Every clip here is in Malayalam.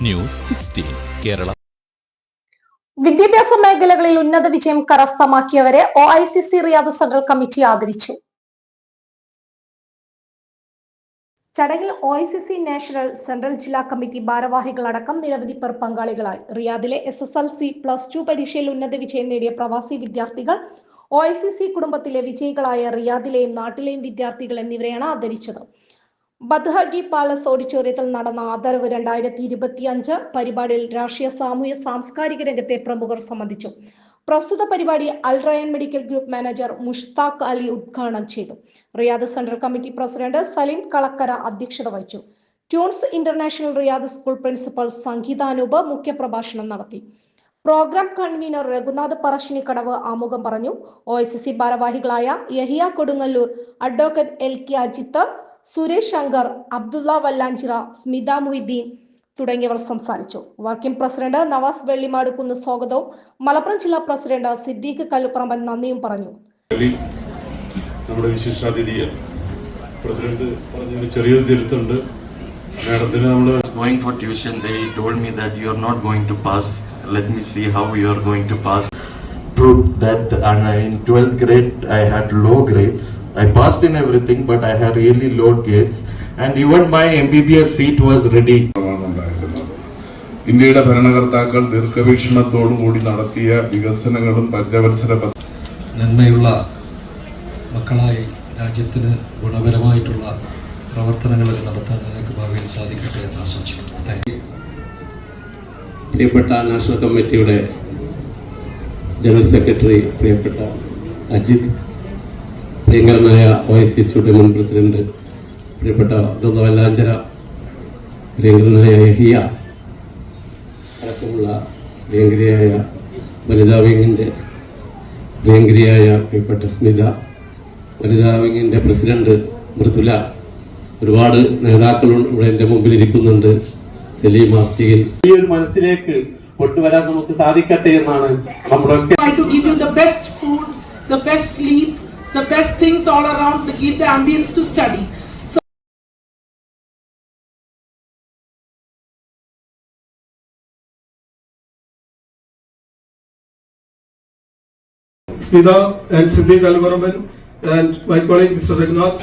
ന്യൂസ് 16 കേരള. വിദ്യാഭ്യാസ മേഖലകളിൽ ഉന്നത വിജയം കരസ്ഥമാക്കിയവരെ OICC റിയാദ് സെൻട്രൽ കമ്മിറ്റി ആദരിച്ചു. ചടങ്ങിൽ OICC നാഷണൽ സെൻട്രൽ ജില്ലാ കമ്മിറ്റി ഭാരവാഹികളടക്കം നിരവധി പേർ പങ്കാളികളായി. റിയാദിലെ SSLC +2 പരീക്ഷയിൽ ഉന്നത വിജയം നേടിയ പ്രവാസി വിദ്യാർത്ഥികൾ, OICC കുടുംബത്തിലെ വിജയികളായ റിയാദിലെയും നാട്ടിലെയും വിദ്യാർത്ഥികൾ എന്നിവരെയാണ് ആദരിച്ചത്. ബദ്ഹജി പാലസ് ഓഡിറ്റോറിയത്തിൽ നടന്ന ആദരവ് 2025 പരിപാടിയിൽ രാഷ്ട്രീയ, സാമൂഹ്യ, സാംസ്കാരിക രംഗത്തെ പ്രമുഖർ സംബന്ധിച്ചു. പ്രസ്തുത പരിപാടി Al Rayan medical group manager Mushtaq Ali ഉദ്ഘാടനം ചെയ്തു. Riyadh central committee president Saleem Kalakkara അധ്യക്ഷത വഹിച്ചു. Tunes International Riyadh school principal Sangeetha Anoop മുഖ്യപ്രഭാഷണം നടത്തി. പ്രോഗ്രാം കൺവീനർ രഘുനാഥ് പറശ്ശിനിക്കടവ് ആമുഖം പറഞ്ഞു. OICC ഭാരവാഹികളായ യഹിയ കൊടുങ്ങല്ലൂർ, അഡ്വക്കേറ്റ് LK അജിത്ത്, സുരേഷ് ശങ്കർ, അബ്ദുള്ള വല്ലാഞ്ചിറ, സ്മിത മുഹിദ്ദീൻ തുടങ്ങിയവർ സംസാരിച്ചു. വർക്കിംഗ് പ്രസിഡന്റ് നവാസ് വെള്ളിമാടുകുന്ന് സ്വാഗതവും മലപ്പുറം ജില്ലാ പ്രസിഡന്റ് സിദ്ദീഖ് കല്ലുപറമ്പൻ നന്ദിയും പറഞ്ഞു. നമ്മുടെ വിശിഷ്ടാതിഥി പ്രസിഡന്റ് പറഞ്ഞ ചെറിയൊരു തിരുത്തുണ്ട്. മാഡത്തിന് നമ്മൾ going for tuition, they told me that you are not going to pass. Let me see how you are going to pass. Proved that, and in 12th grade I had low grades. I passed in everything, but I had really low grades, and even my MBBS seat was ready. ഇന്ത്യയുടെ ഭരണകർത്താക്കൾ ദീർഘവീക്ഷണത്തോടുകൂടി നടത്തിയ വികസനങ്ങളും പഞ്ചവത്സര നന്മയുള്ള മക്കളായി രാജ്യത്തിന് ഗുണപരമായിട്ടുള്ള പ്രവർത്തനങ്ങൾ നടത്താൻ നിങ്ങൾക്ക് ഭാവിയിൽ സാധിക്കട്ടെ എന്ന് ആശംസിക്കുന്നു. പ്രിയപ്പെട്ട നാഷണൽ കമ്മിറ്റിയുടെ ജനറൽ സെക്രട്ടറി പ്രിയപ്പെട്ട അജിത്, പ്രിയങ്കരനായ OICC മുൻ പ്രസിഡന്റ് പ്രിയപ്പെട്ട അബ്ദുള്ള വല്ലാഞ്ചിറ, പ്രിയങ്കരനായ യഹിയ അടക്കമുള്ള പ്രിയങ്കരിയായ വനിതാ വിങ്ങിൻ്റെ പ്രിയങ്കരിയായ പ്രിയപ്പെട്ട സ്മിത, വനിതാ വിങ്ങിൻ്റെ പ്രസിഡന്റ് മൃദുല, ഒരുപാട് നേതാക്കൾ ഇവിടെ എൻ്റെ മുമ്പിൽ ഇരിക്കുന്നുണ്ട്. സലീം ആസ്തിയിൽ ഈ ഒരു മനസ്സിലേക്ക് കൊണ്ടുവരാൻ നമുക്ക് സാധിക്കട്ടെ എന്നാണ് നമ്മളൊക്കെ. The best things all around to give the ambience to study. So Smita and Siddhi Kalvaraman and my colleague Mr. Raghunath,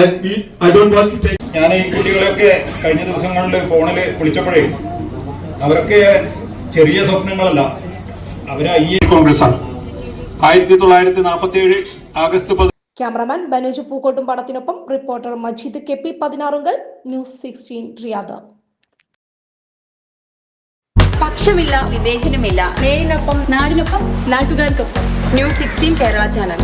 and I don't want to take. ഞാൻ ഈ കുട്ടികളെയൊക്കെ കഴിഞ്ഞ ദിവസങ്ങളിൽ ഫോണിൽ വിളിച്ചപ്പോഴേ അവരൊക്കെ ചെറിയ സ്വപ്നങ്ങളല്ല, അവര് കോൺഗ്രസ് ആണ്. 1947 ആഗസ്റ്റ് 10. ക്യാമറമാൻ ബനോജ് പൂക്കോട്ടും പടത്തിനൊപ്പം reporter Majeed KP 16 news 16 Riyadh. പക്ഷമില്ല, വിവേചനമില്ല. നേരിനൊപ്പം, നാടിനൊപ്പം, നാട്ടുകാർക്കൊപ്പം. News 16 Kerala channel.